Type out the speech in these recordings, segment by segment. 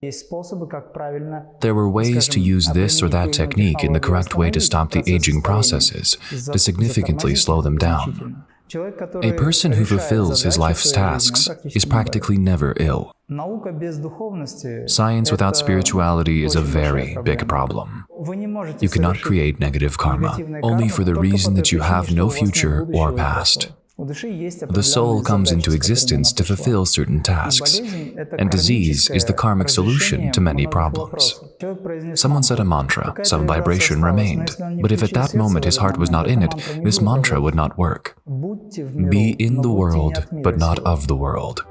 There were ways to use this or that technique in the correct way to stop the aging processes, to significantly slow them down. A person who fulfills his life's tasks is practically never ill. Science without spirituality is a very big problem. You cannot create negative karma, only for the reason that you have no future or past. The soul comes into existence to fulfill certain tasks, and disease is the karmic solution to many problems. Someone said a mantra, some vibration remained, but if at that moment his heart was not in it, this mantra would not work. Be in the world, but not of the world.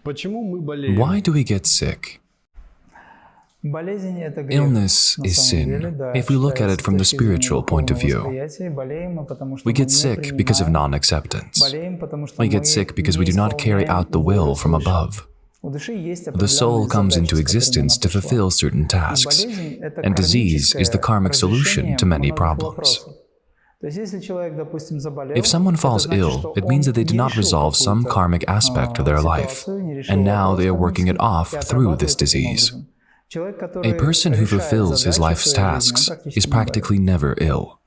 Why do we get sick? Illness is sin, if we look at it from the spiritual point of view. We get sick because of non-acceptance. We get sick because we do not carry out the will from above. The soul comes into existence to fulfill certain tasks, and disease is the karmic solution to many problems. If someone falls ill, it means that they did not resolve some karmic aspect of their life, and now they are working it off through this disease. A person who fulfills his life's tasks is practically never ill.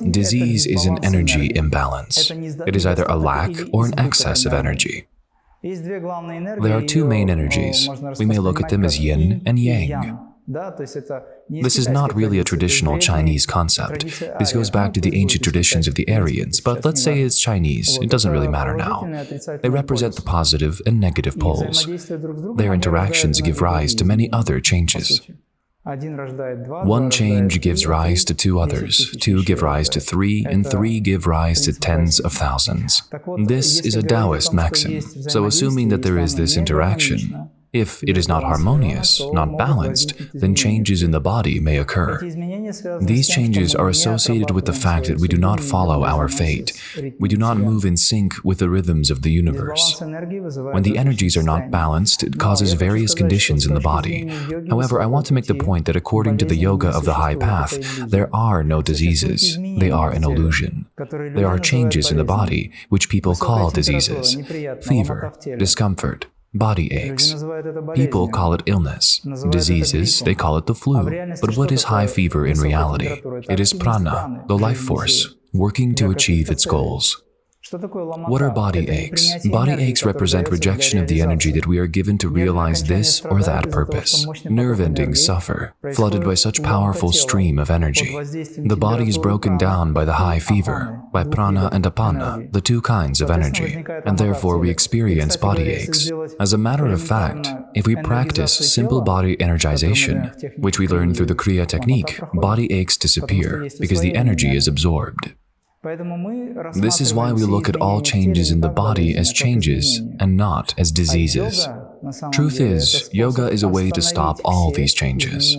Disease is an energy imbalance. It is either a lack or an excess of energy. There are two main energies. We may look at them as yin and yang. This is not really a traditional Chinese concept. This goes back to the ancient traditions of the Aryans, but let's say it's Chinese. It doesn't really matter now. They represent the positive and negative poles. Their interactions give rise to many other changes. One change gives rise to two others, two give rise to three, and three give rise to tens of thousands. This is a Taoist maxim. So assuming that there is this interaction, if it is not harmonious, not balanced, then changes in the body may occur. These changes are associated with the fact that we do not follow our fate. We do not move in sync with the rhythms of the universe. When the energies are not balanced, it causes various conditions in the body. However, I want to make the point that according to the yoga of the high path, there are no diseases. They are an illusion. There are changes in the body, which people call diseases: fever, discomfort, body aches. People call it illness. Diseases, they call it the flu. But what is high fever in reality? It is prana, the life force, working to achieve its goals. What are body aches? Body aches represent rejection of the energy that we are given to realize this or that purpose. Nerve endings suffer, flooded by such powerful stream of energy. The body is broken down by the high fever, by prana and apana, the two kinds of energy, and therefore we experience body aches. As a matter of fact, if we practice simple body energization, which we learn through the Kriya technique, body aches disappear because the energy is absorbed. This is why we look at all changes in the body as changes and not as diseases. Truth is, yoga is a way to stop all these changes.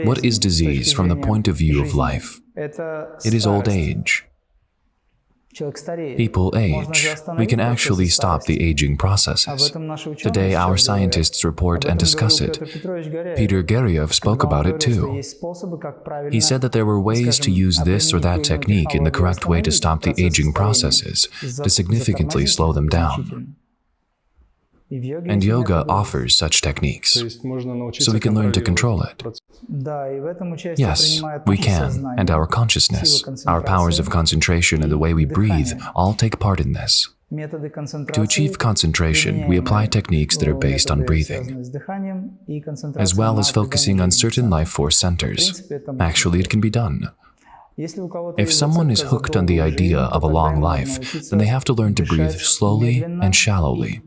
What is disease from the point of view of life? It is old age. People age. We can actually stop the aging processes. Today, our scientists report and discuss it. Peter Geryaev spoke about it too. He said that there were ways to use this or that technique in the correct way to stop the aging processes, to significantly slow them down. And yoga offers such techniques, so we can learn to control it. Yes, we can, and our consciousness, our powers of concentration and the way we breathe all take part in this. To achieve concentration, we apply techniques that are based on breathing, as well as focusing on certain life force centers. Actually, it can be done. If someone is hooked on the idea of a long life, then they have to learn to breathe slowly and shallowly.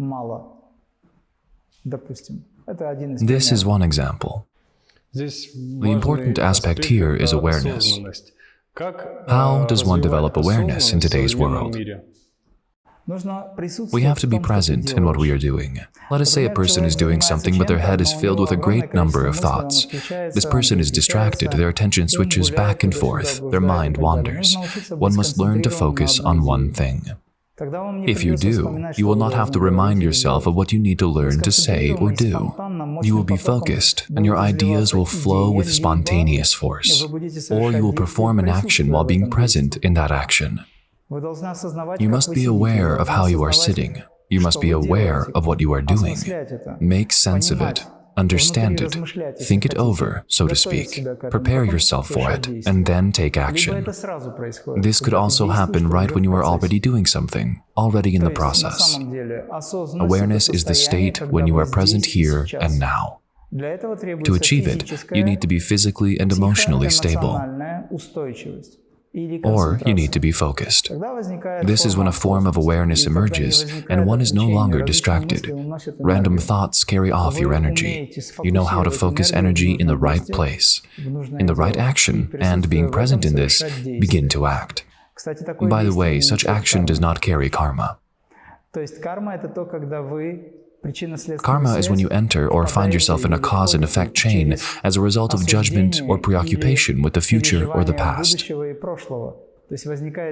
This is one example. The important aspect here is awareness. How does one develop awareness in today's world? We have to be present in what we are doing. Let us say a person is doing something, but their head is filled with a great number of thoughts. This person is distracted, their attention switches back and forth, their mind wanders. One must learn to focus on one thing. If you do, you will not have to remind yourself of what you need to learn to say or do. You will be focused, and your ideas will flow with spontaneous force. Or you will perform an action while being present in that action. You must be aware of how you are sitting. You must be aware of what you are doing. Make sense of it. Understand it, think it over, so to speak, prepare yourself for it, and then take action. This could also happen right when you are already doing something, already in the process. Awareness is the state when you are present here and now. To achieve it, you need to be physically and emotionally stable. Or you need to be focused. This is when a form of awareness emerges and one is no longer distracted. Random thoughts carry off your energy. You know how to focus energy in the right place, in the right action, and being present in this, begin to act. By the way, such action does not carry karma. Karma is when you enter or find yourself in a cause and effect chain as a result of judgment or preoccupation with the future or the past.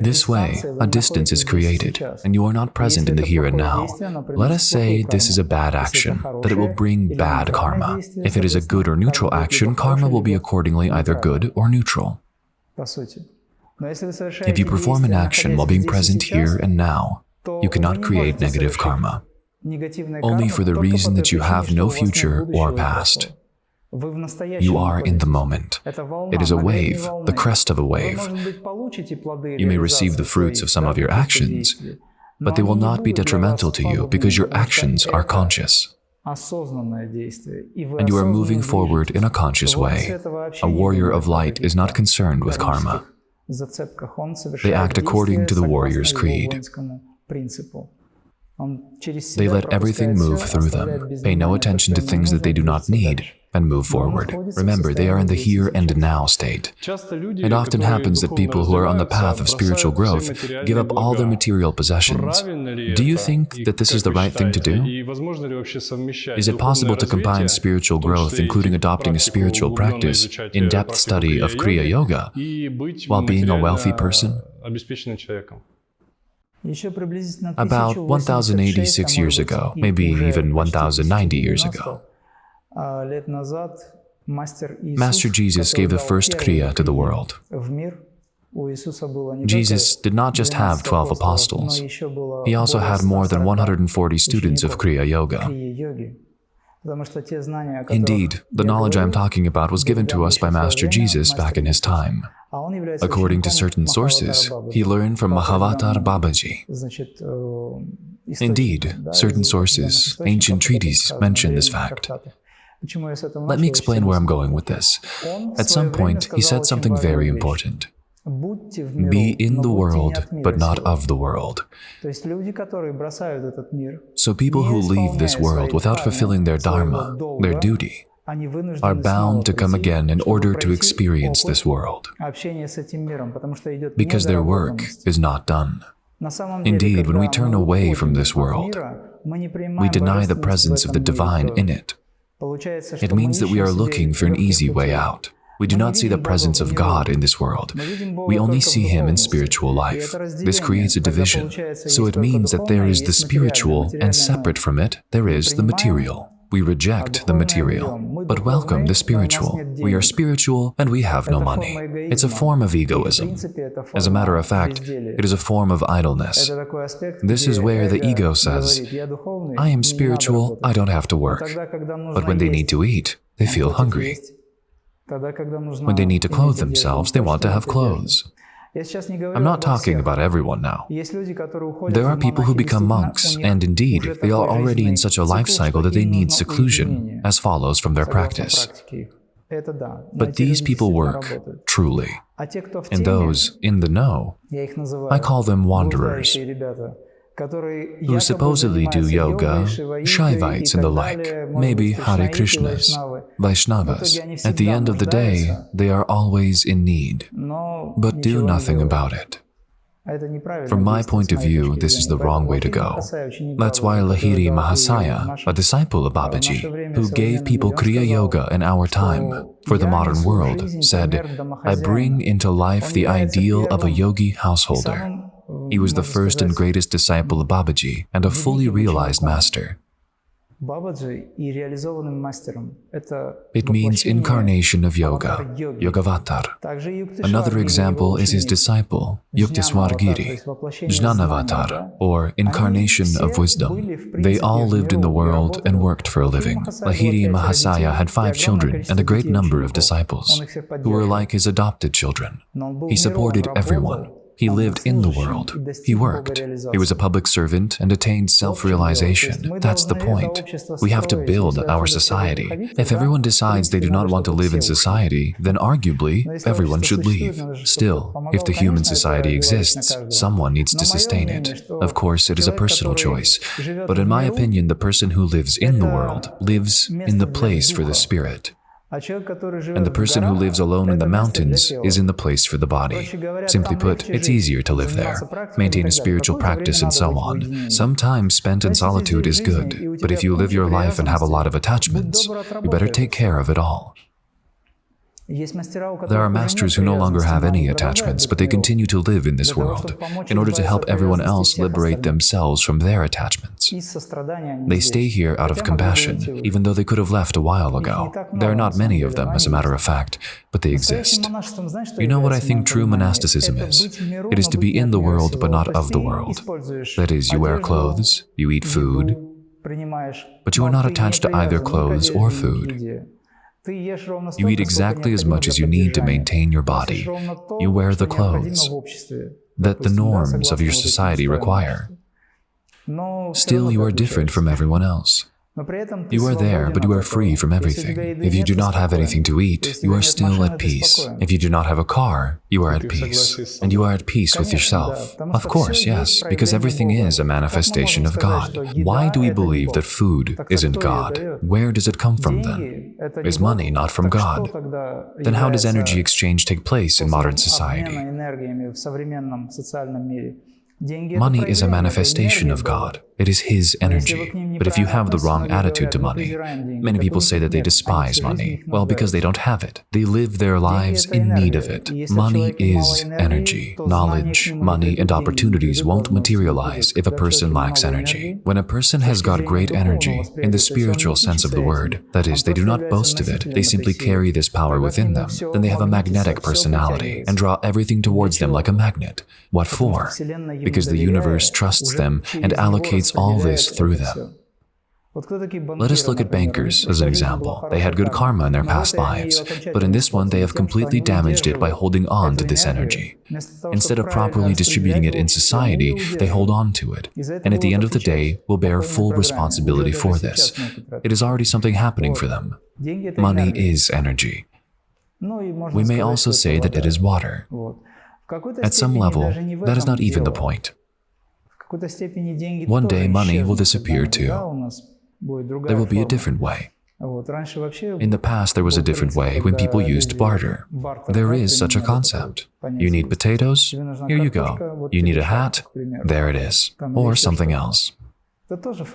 This way, a distance is created, and you are not present in the here and now. Let us say this is a bad action, that it will bring bad karma. If it is a good or neutral action, karma will be accordingly either good or neutral. If you perform an action while being present here and now, you cannot create negative karma. Only for the reason that you have no future or past. You are in the moment. It is a wave, the crest of a wave. You may receive the fruits of some of your actions, but they will not be detrimental to you because your actions are conscious. And you are moving forward in a conscious way. A warrior of light is not concerned with karma. They act according to the warrior's creed. They let everything move through them, pay no attention to things that they do not need, and move forward. Remember, they are in the here and now state. It often happens that people who are on the path of spiritual growth give up all their material possessions. Do you think that this is the right thing to do? Is it possible to combine spiritual growth, including adopting a spiritual practice, in-depth study of Kriya Yoga, while being a wealthy person? About 1086 years ago, maybe even 1090 years ago, Master Jesus gave the first Kriya to the world. Jesus did not just have 12 apostles, he also had more than 140 students of Kriya Yoga. Indeed, the knowledge I am talking about was given to us by Master Jesus back in his time. According to certain sources, he learned from Mahavatar Babaji. Indeed, certain sources, ancient treatises, mention this fact. Let me explain where I'm going with this. At some point, he said something very important. Be in the world, but not of the world. So people who leave this world without fulfilling their dharma, their duty, are bound to come again in order to experience this world, because their work is not done. Indeed, when we turn away from this world, we deny the presence of the divine in it. It means that we are looking for an easy way out. We do not see the presence of God in this world. We only see Him in spiritual life. This creates a division. So it means that there is the spiritual, and separate from it, there is the material. We reject the material, but welcome the spiritual. We are spiritual and we have no money. It's a form of egoism. As a matter of fact, it is a form of idleness. This is where the ego says, I am spiritual, I don't have to work. But when they need to eat, they feel hungry. When they need to clothe themselves, they want to have clothes. I'm not talking about everyone now. There are people who become monks, and indeed, they are already in such a life cycle that they need seclusion, as follows from their practice. But these people work, truly. And those in the know, I call them wanderers, who supposedly do yoga, Shaivites and the like, maybe Hare Krishnas, Vaishnavas. At the end of the day, they are always in need, but do nothing about it. From my point of view, this is the wrong way to go. That's why Lahiri Mahasaya, a disciple of Babaji, who gave people Kriya Yoga in our time, for the modern world, said, I bring into life the ideal of a yogi householder. He was the first and greatest disciple of Babaji and a fully realized master. It means incarnation of yoga, Yogavatar. Another example is his disciple, Yuktiswargiri, Jnanavatar, or incarnation of wisdom. They all lived in the world and worked for a living. Lahiri Mahasaya had 5 children and a great number of disciples, who were like his adopted children. He supported everyone. He lived in the world. He worked. He was a public servant and attained self-realization. That's the point. We have to build our society. If everyone decides they do not want to live in society, then arguably, everyone should leave. Still, if the human society exists, someone needs to sustain it. Of course, it is a personal choice. But in my opinion, the person who lives in the world lives in the place for the spirit. And the person who lives alone in the mountains is in the place for the body. Simply put, it's easier to live there, maintain a spiritual practice and so on. Some time spent in solitude is good, but if you live your life and have a lot of attachments, you better take care of it all. There are masters who no longer have any attachments, but they continue to live in this world in order to help everyone else liberate themselves from their attachments. They stay here out of compassion, even though they could have left a while ago. There are not many of them, as a matter of fact, but they exist. You know what I think true monasticism is? It is to be in the world, but not of the world. That is, you wear clothes, you eat food, but you are not attached to either clothes or food. You eat exactly as much as you need to maintain your body. You wear the clothes that the norms of your society require. Still, you are different from everyone else. You are there, but you are free from everything. If you do not have anything to eat, you are still at peace. If you do not have a car, you are at peace. And you are at peace with yourself. Of course, yes, because everything is a manifestation of God. Why do we believe that food isn't God? Where does it come from then? Is money not from God? Then how does energy exchange take place in modern society? Money is a manifestation of God. It is His energy. But if you have the wrong attitude to money, many people say that they despise money. Well, because they don't have it. They live their lives in need of it. Money is energy. Knowledge, money, and opportunities won't materialize if a person lacks energy. When a person has got great energy, in the spiritual sense of the word, that is, they do not boast of it, they simply carry this power within them, then they have a magnetic personality and draw everything towards them like a magnet. What for? Because the universe trusts them and allocates all this through them. Let us look at bankers as an example. They had good karma in their past lives, but in this one they have completely damaged it by holding on to this energy. Instead of properly distributing it in society, they hold on to it, and at the end of the day will bear full responsibility for this. It is already something happening for them. Money is energy. We may also say that it is water. At some level, that is not even the point. One day money will disappear too. There will be a different way. In the past, there was a different way when people used barter. There is such a concept. You need potatoes? Here you go. You need a hat? There it is. Or something else.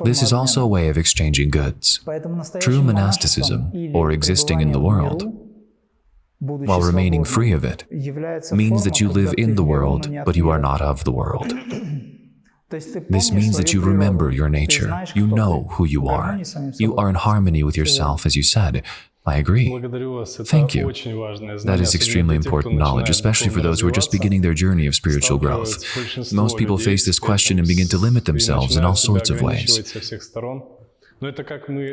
This is also a way of exchanging goods. True monasticism, or existing in the world, while remaining free of it, means that you live in the world, but you are not of the world. This means that you remember your nature. You know who you are. You are in harmony with yourself, as you said. I agree. Thank you. That is extremely important knowledge, especially for those who are just beginning their journey of spiritual growth. Most people face this question and begin to limit themselves in all sorts of ways.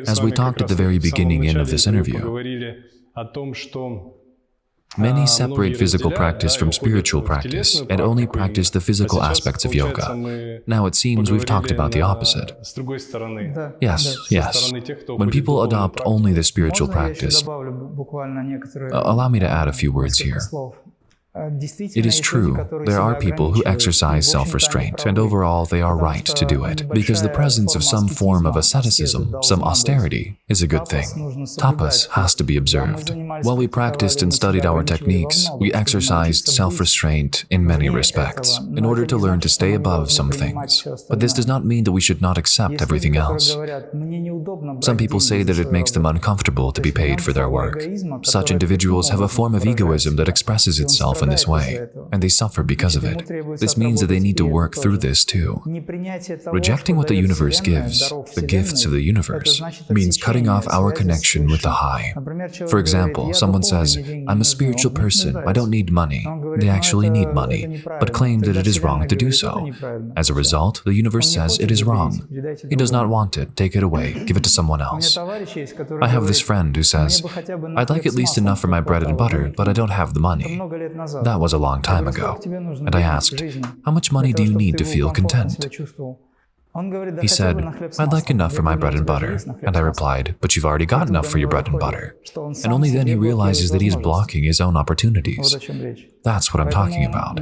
As we talked at the very beginning of this interview, many separate physical practice from spiritual practice and only practice the physical aspects of yoga. Now it seems we've talked about the opposite. Yes. When people adopt only the spiritual practice, allow me to add a few words here. It is true, there are people who exercise self-restraint, and overall they are right to do it, because the presence of some form of asceticism, some austerity, is a good thing. Tapas has to be observed. While we practiced and studied our techniques, we exercised self-restraint in many respects, in order to learn to stay above some things. But this does not mean that we should not accept everything else. Some people say that it makes them uncomfortable to be paid for their work. Such individuals have a form of egoism that expresses itself in this way, and they suffer because of it. This means that they need to work through this too. Rejecting what the universe gives, the gifts of the universe, means cutting off our connection with the high. For example, someone says, "I'm a spiritual person, I don't need money." They actually need money, but claim that it is wrong to do so. As a result, the universe says it is wrong. He does not want it, take it away, give it to someone else. I have this friend who says, "I'd like at least enough for my bread and butter, but I don't have the money." That was a long time ago. And I asked, "How much money do you need to feel content?" He said, "I'd like enough for my bread and butter." And I replied, "But you've already got enough for your bread and butter." And only then he realizes that he is blocking his own opportunities. That's what I'm talking about.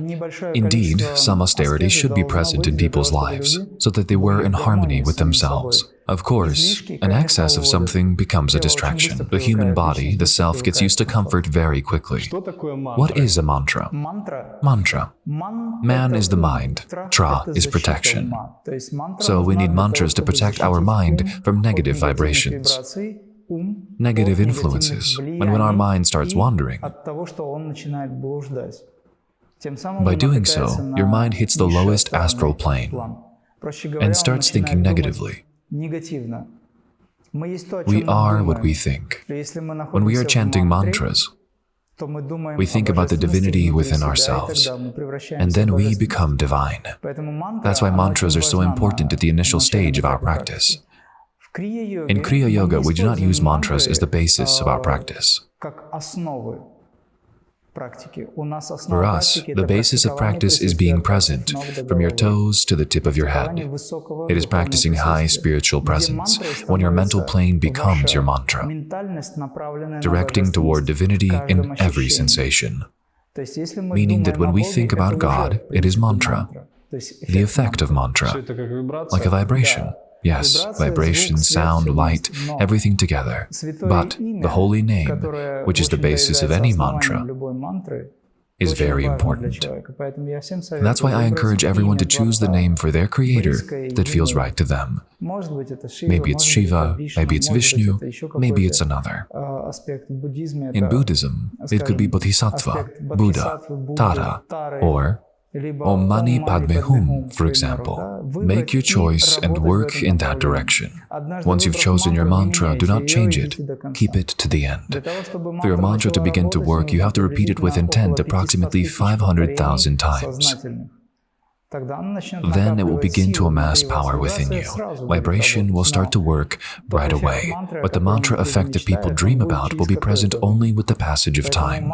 Indeed, some austerity should be present in people's lives, so that they were in harmony with themselves. Of course, an excess of something becomes a distraction. The human body, the self, gets used to comfort very quickly. What is a mantra? Mantra. Man is the mind. Tra is protection. So we need mantras to protect our mind from negative vibrations, negative influences, and when our mind starts wandering. By doing so, your mind hits the lowest astral plane and starts thinking negatively. We are what we think. When we are chanting mantras, we think about the divinity within ourselves, and then we become divine. That's why mantras are so important at the initial stage of our practice. In Kriya Yoga, we do not use mantras as the basis of our practice. For us, the basis of practice is being present, from your toes to the tip of your head. It is practicing high spiritual presence, when your mental plane becomes your mantra, directing toward divinity in every sensation. Meaning that when we think about God, it is mantra, the effect of mantra, like a vibration. Yes, vibration, sound, light, everything together. But the holy name, which is the basis of any mantra, is very important. That's why I encourage everyone to choose the name for their creator that feels right to them. Maybe it's Shiva, maybe it's Vishnu, maybe it's another. In Buddhism, it could be Bodhisattva, Buddha, Tara, or Om Mani Padme Hum, for example. Make your choice and work in that direction. Once you've chosen your mantra, do not change it. Keep it to the end. For your mantra to begin to work, you have to repeat it with intent approximately 500,000 times. Then it will begin to amass power within you. Vibration will start to work right away. But the mantra effect that people dream about will be present only with the passage of time.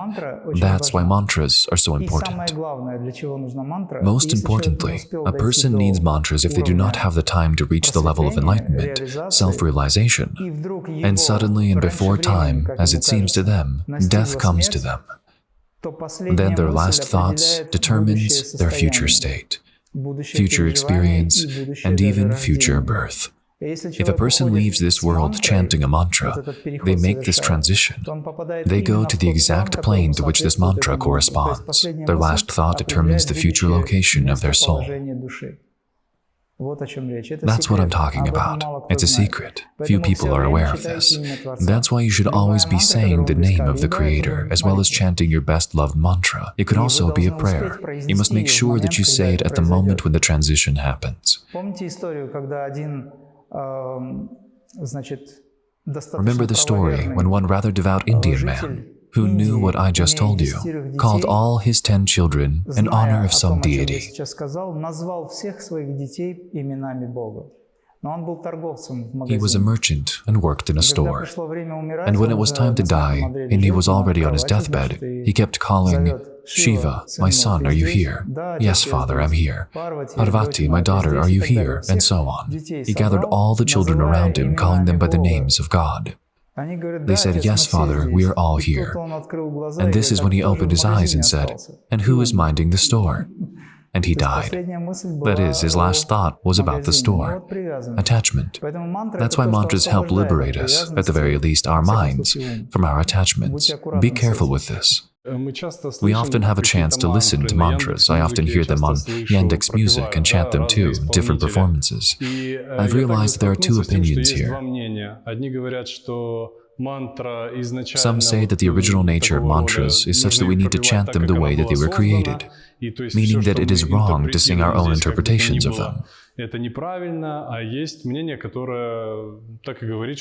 That's why mantras are so important. Most importantly, a person needs mantras if they do not have the time to reach the level of enlightenment, self-realization. And suddenly and before time, as it seems to them, death comes to them. Then their last thoughts determines their future state, future experience, and even future birth. If a person leaves this world chanting a mantra, they make this transition. They go to the exact plane to which this mantra corresponds. Their last thought determines the future location of their soul. That's what I'm talking about. It's a secret. Few people are aware of this. That's why you should always be saying the name of the Creator, as well as chanting your best-loved mantra. It could also be a prayer. You must make sure that you say it at the moment when the transition happens. Remember the story when one rather devout Indian man, who knew what I just told you, called all his 10 children in honor of some deity. He was a merchant and worked in a store. And when it was time to die, and he was already on his deathbed, he kept calling, "Shiva, my son, are you here?" "Yes, father, I'm here." "Parvati, my daughter, are you here?" And so on. He gathered all the children around him, calling them by the names of God. They said, "Yes, father, we are all here." And this is when he opened his eyes and said, "And who is minding the store?" And he died. That is, his last thought was about the store. Attachment. That's why mantras help liberate us, at the very least our minds, from our attachments. Be careful with this. We often have a chance to listen to mantras. I often hear them on Yandex Music and chant them too, different performances. I've realized there are two opinions here. Some say that the original nature of mantras is such that we need to chant them the way that they were created, meaning that it is wrong to sing our own interpretations of them.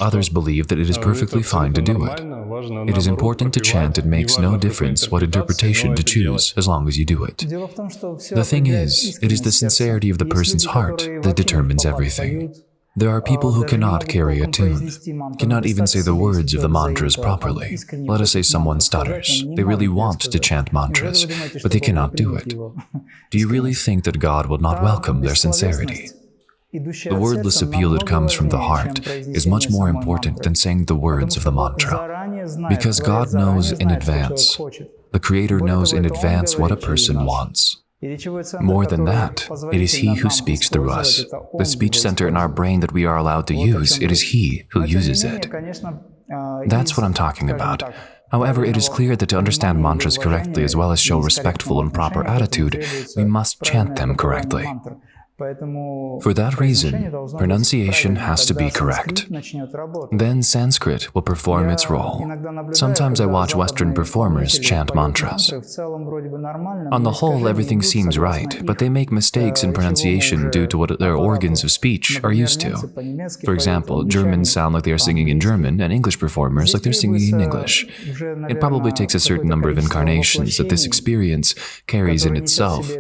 Others believe that it is perfectly fine to do it. It is important to chant. It makes no difference what interpretation to choose, as long as you do it. The thing is, it is the sincerity of the person's heart that determines everything. There are people who cannot carry a tune, cannot even say the words of the mantras properly. Let us say someone stutters. They really want to chant mantras, but they cannot do it. Do you really think that God will not welcome their sincerity? The wordless appeal that comes from the heart is much more important than saying the words of the mantra, because God knows in advance. The Creator knows in advance what a person wants. More than that, it is He who speaks through us. The speech center in our brain that we are allowed to use, it is He who uses it. That's what I'm talking about. However, it is clear that to understand mantras correctly as well as show respectful and proper attitude, we must chant them correctly. For that reason, pronunciation has to be correct. Then Sanskrit will perform its role. Sometimes I watch Western performers chant mantras. On the whole, everything seems right, but they make mistakes in pronunciation due to what their organs of speech are used to. For example, Germans sound like they are singing in German, and English performers like they're singing in English. It probably takes a certain number of incarnations that this experience carries in itself,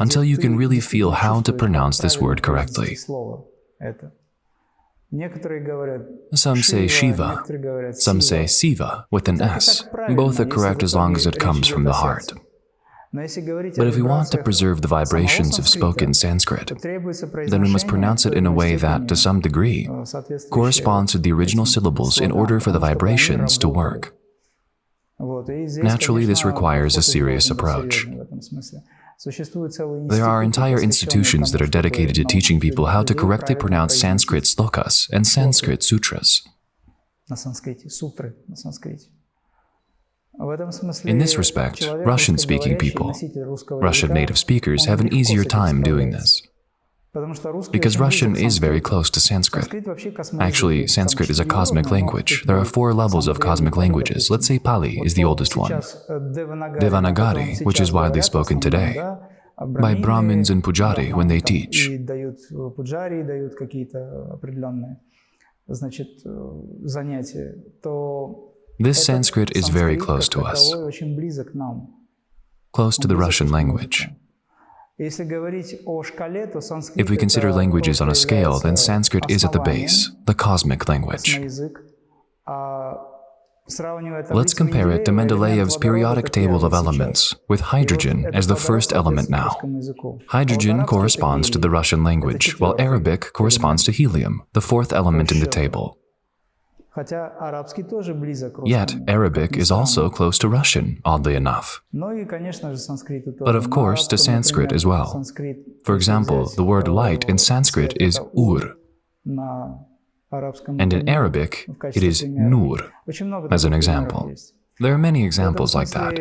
until you can really feel how to pronounce this word correctly. Some say Shiva, some say Siva with an S. Both are correct as long as it comes from the heart. But if we want to preserve the vibrations of spoken Sanskrit, then we must pronounce it in a way that, to some degree, corresponds to the original syllables in order for the vibrations to work. Naturally, this requires a serious approach. There are entire institutions that are dedicated to teaching people how to correctly pronounce Sanskrit slokas and Sanskrit sutras. In this respect, Russian-speaking people, Russian native speakers, have an easier time doing this. Because Russian is very close to Sanskrit. Actually, Sanskrit is a cosmic language. There are 4 levels of cosmic languages. Let's say Pali is the oldest one. Devanagari, which is widely spoken today, by Brahmins and Pujari when they teach. This Sanskrit is very close to us, close to the Russian language. If we consider languages on a scale, then Sanskrit is at the base, the cosmic language. Let's compare it to Mendeleev's periodic table of elements, with hydrogen as the first element now. Hydrogen corresponds to the Russian language, while Arabic corresponds to helium, the 4th element in the table. Yet, Arabic is also close to Russian, oddly enough. But of course, to Sanskrit as well. For example, the word light in Sanskrit is ur, and in Arabic, it is nur, as an example. There are many examples like that.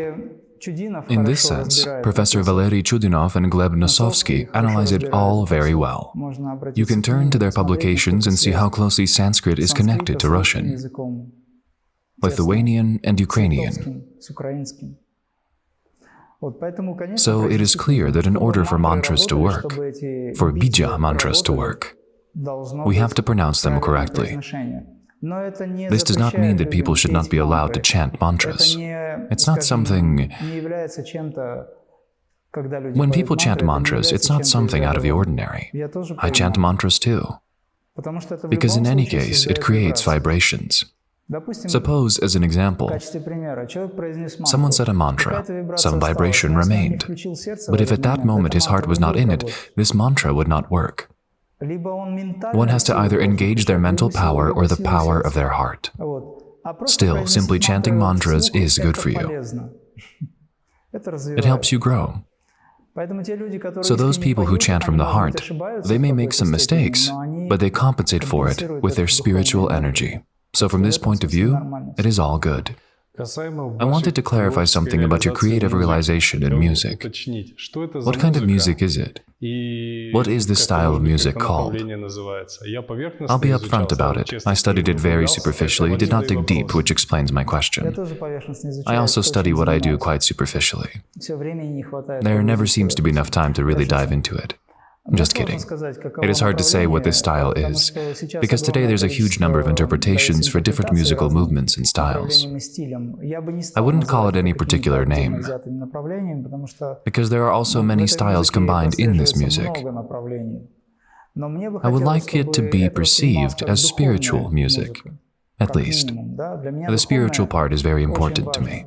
In this sense, Professor Valery Chudinov and Gleb Nosovsky analyze it all very well. You can turn to their publications and see how closely Sanskrit is connected to Russian, Lithuanian, and Ukrainian. So it is clear that in order for mantras to work, for bija mantras to work, we have to pronounce them correctly. This does not mean that people should not be allowed to chant mantras. It's not something... When people chant mantras, it's not something out of the ordinary. I chant mantras too. Because in any case, it creates vibrations. Suppose, as an example, someone said a mantra, some vibration remained. But if at that moment his heart was not in it, this mantra would not work. One has to either engage their mental power or the power of their heart. Still, simply chanting mantras is good for you. It helps you grow. So those people who chant from the heart, they may make some mistakes, but they compensate for it with their spiritual energy. So from this point of view, it is all good. I wanted to clarify something about your creative realization in music. What kind of music is it? What is this style of music called? I'll be upfront about it. I studied it very superficially, did not dig deep, which explains my question. I also study what I do quite superficially. There never seems to be enough time to really dive into it. Just kidding. It is hard to say what this style is, because today there's a huge number of interpretations for different musical movements and styles. I wouldn't call it any particular name, because there are also many styles combined in this music. I would like it to be perceived as spiritual music, at least. The spiritual part is very important to me.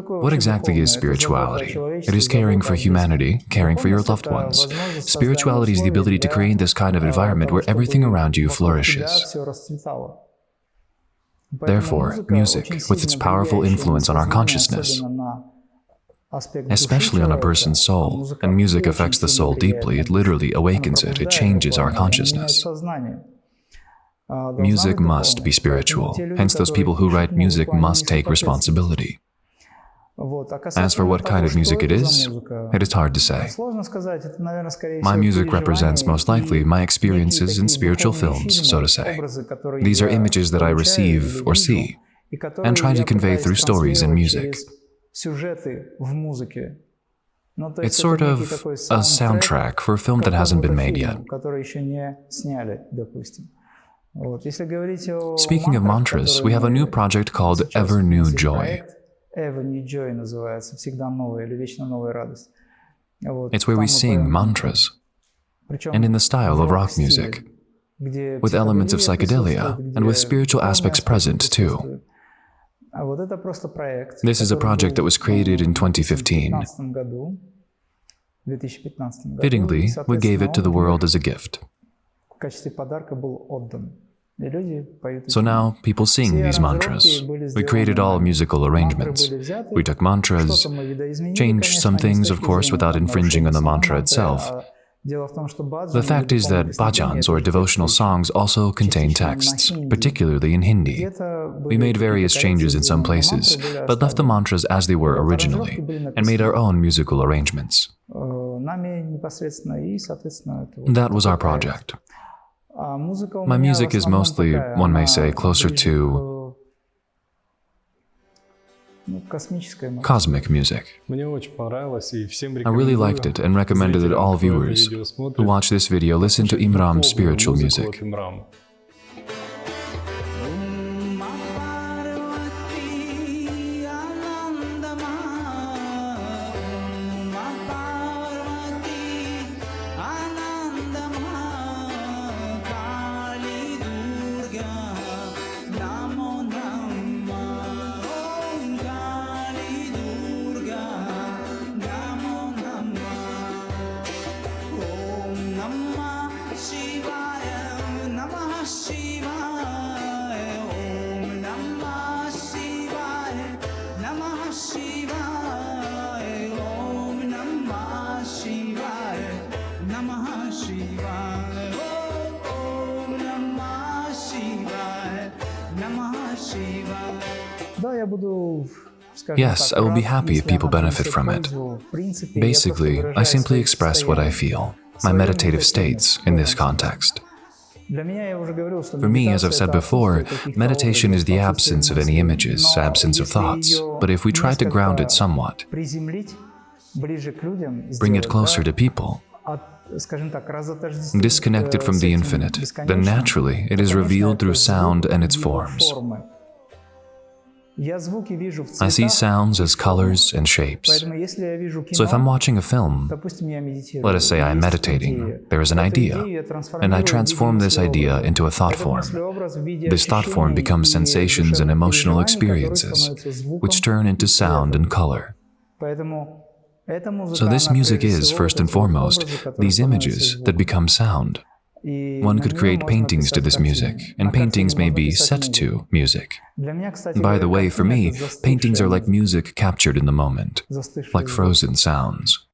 What exactly is spirituality? It is caring for humanity, caring for your loved ones. Spirituality is the ability to create this kind of environment where everything around you flourishes. Therefore, music, with its powerful influence on our consciousness, especially on a person's soul, and music affects the soul deeply, it literally awakens it, it changes our consciousness. Music must be spiritual, hence those people who write music must take responsibility. As for what kind of music it is hard to say. My music represents most likely my experiences in spiritual films, so to say. These are images that I receive or see, and try to convey through stories in music. It's sort of a soundtrack for a film that hasn't been made yet. Speaking of mantras, we have a new project called Ever New Joy. It's where we sing mantras, and in the style of rock music, with elements of psychedelia, and with spiritual aspects present too. This is a project that was created in 2015. Fittingly, we gave it to the world as a gift. So now people sing these mantras. We created all musical arrangements. We took mantras, changed some things, of course, without infringing on the mantra itself. The fact is that bhajans, or devotional songs, also contain texts, particularly in Hindi. We made various changes in some places, but left the mantras as they were originally, and made our own musical arrangements. That was our project. My music is mostly, one may say, closer to cosmic music. I really liked it and recommended that all viewers who watch this video listen to Imram's spiritual music. Yes, I will be happy if people benefit from it. Basically, I simply express what I feel, my meditative states in this context. For me, as I've said before, meditation is the absence of any images, absence of thoughts. But if we try to ground it somewhat, bring it closer to people, disconnect it from the infinite, then naturally it is revealed through sound and its forms. I see sounds as colors and shapes. So if I'm watching a film, let us say I'm meditating, there is an idea, and I transform this idea into a thought form. This thought form becomes sensations and emotional experiences, which turn into sound and color. So this music is, first and foremost, these images that become sound. One could create paintings to this music, and paintings may be set to music. By the way, for me, paintings are like music captured in the moment, like frozen sounds.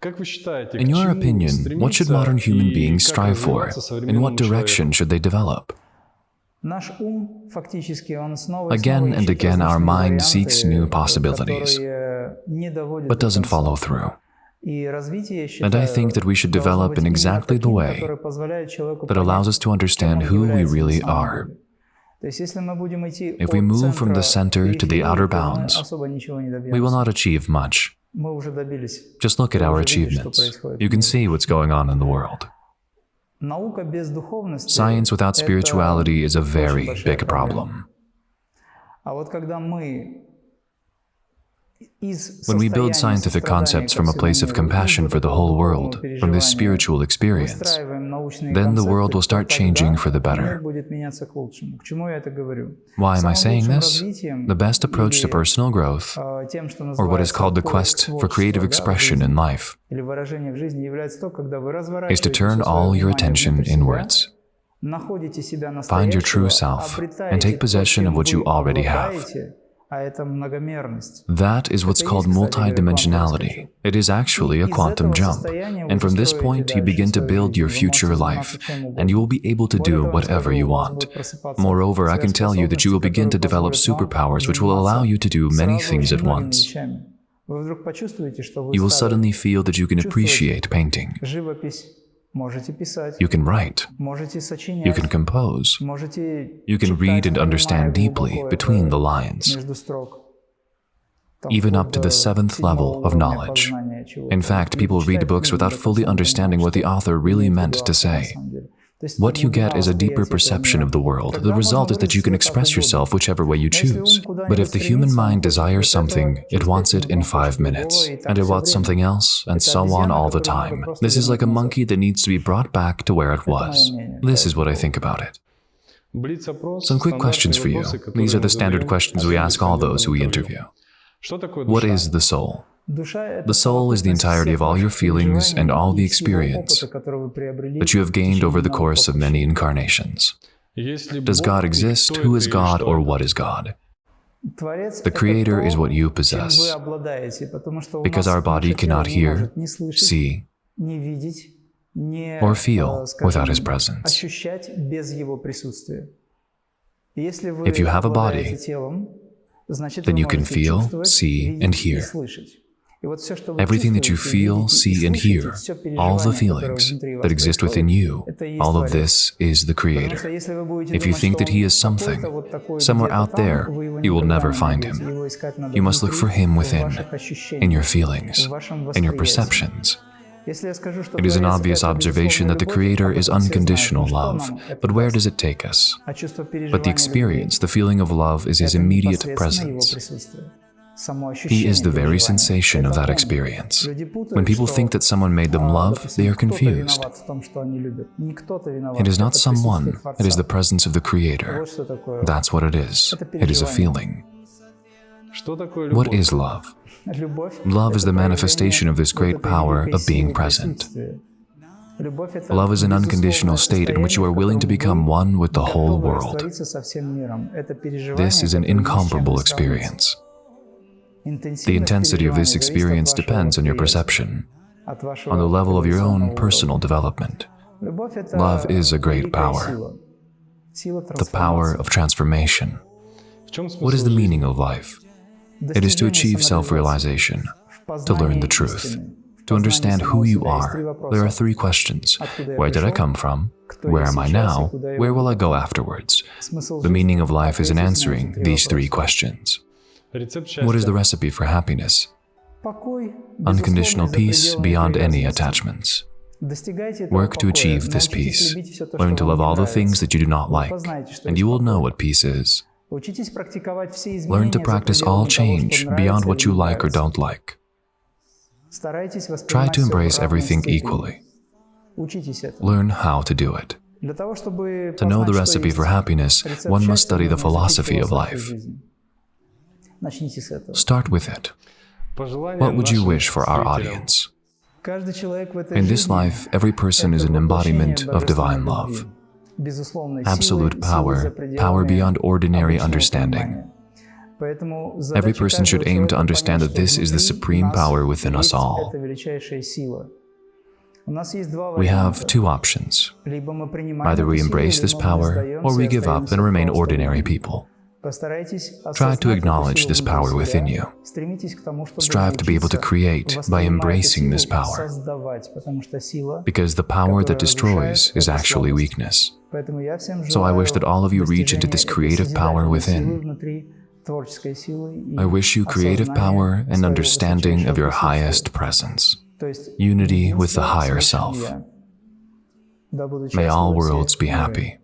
In your opinion, what should modern human beings strive for? In what direction should they develop? Again and again, our mind seeks new possibilities, but doesn't follow through. And I think that we should develop in exactly the way that allows us to understand who we really are. If we move from the center to the outer bounds, we will not achieve much. Just look at our achievements. You can see what's going on in the world. Science without spirituality is a very big problem. When we build scientific concepts from a place of compassion for the whole world, from this spiritual experience, then the world will start changing for the better. Why am I saying this? The best approach to personal growth, or what is called the quest for creative expression in life, is to turn all your attention inwards. Find your true self and take possession of what you already have. That is what's called multidimensionality. It is actually a quantum jump. And from this point, you begin to build your future life, and you will be able to do whatever you want. Moreover, I can tell you that you will begin to develop superpowers which will allow you to do many things at once. You will suddenly feel that you can appreciate painting. You can write. You can compose. You can read and understand deeply between the lines, even up to the 7th level of knowledge. In fact, people read books without fully understanding what the author really meant to say. What you get is a deeper perception of the world. The result is that you can express yourself whichever way you choose. But if the human mind desires something, it wants it in 5 minutes, and it wants something else, and so on all the time. This is like a monkey that needs to be brought back to where it was. This is what I think about it. Some quick questions for you. These are the standard questions we ask all those who we interview. What is the soul? The soul is the entirety of all your feelings and all the experience that you have gained over the course of many incarnations. Does God exist? Who is God, or what is God? The Creator is what you possess, because our body cannot hear, see, or feel without His presence. If you have a body, then you can feel, see, and hear. Everything that you feel, see, and hear, all the feelings that exist within you, all of this is the Creator. If you think that He is something, somewhere out there, you will never find Him. You must look for Him within, in your feelings, in your perceptions. It is an obvious observation that the Creator is unconditional love, but where does it take us? But the experience, the feeling of love, is His immediate presence. He is the very sensation of that experience. When people think that someone made them love, they are confused. It is not someone, it is the presence of the Creator. That's what it is. It is a feeling. What is love? Love is the manifestation of this great power of being present. Love is an unconditional state in which you are willing to become one with the whole world. This is an incomparable experience. The intensity of this experience depends on your perception, on the level of your own personal development. Love is a great power, the power of transformation. What is the meaning of life? It is to achieve self-realization, to learn the truth, to understand who you are. There are 3 questions. Where did I come from? Where am I now? Where will I go afterwards? The meaning of life is in answering these 3 questions. What is the recipe for happiness? Unconditional peace beyond any attachments. Work to achieve this peace. Learn to love all the things that you do not like, and you will know what peace is. Learn to practice all change beyond what you like or don't like. Try to embrace everything equally. Learn how to do it. To know the recipe for happiness, one must study the philosophy of life. Start with it. What would you wish for our audience? In this life, every person is an embodiment of divine love. Absolute power, power beyond ordinary understanding. Every person should aim to understand that this is the supreme power within us all. We have two options. Either we embrace this power, or we give up and remain ordinary people. Try to acknowledge this power within you. Strive to be able to create by embracing this power, because the power that destroys is actually weakness. So I wish that all of you reach into this creative power within. I wish you creative power and understanding of your highest presence, unity with the higher self. May all worlds be happy.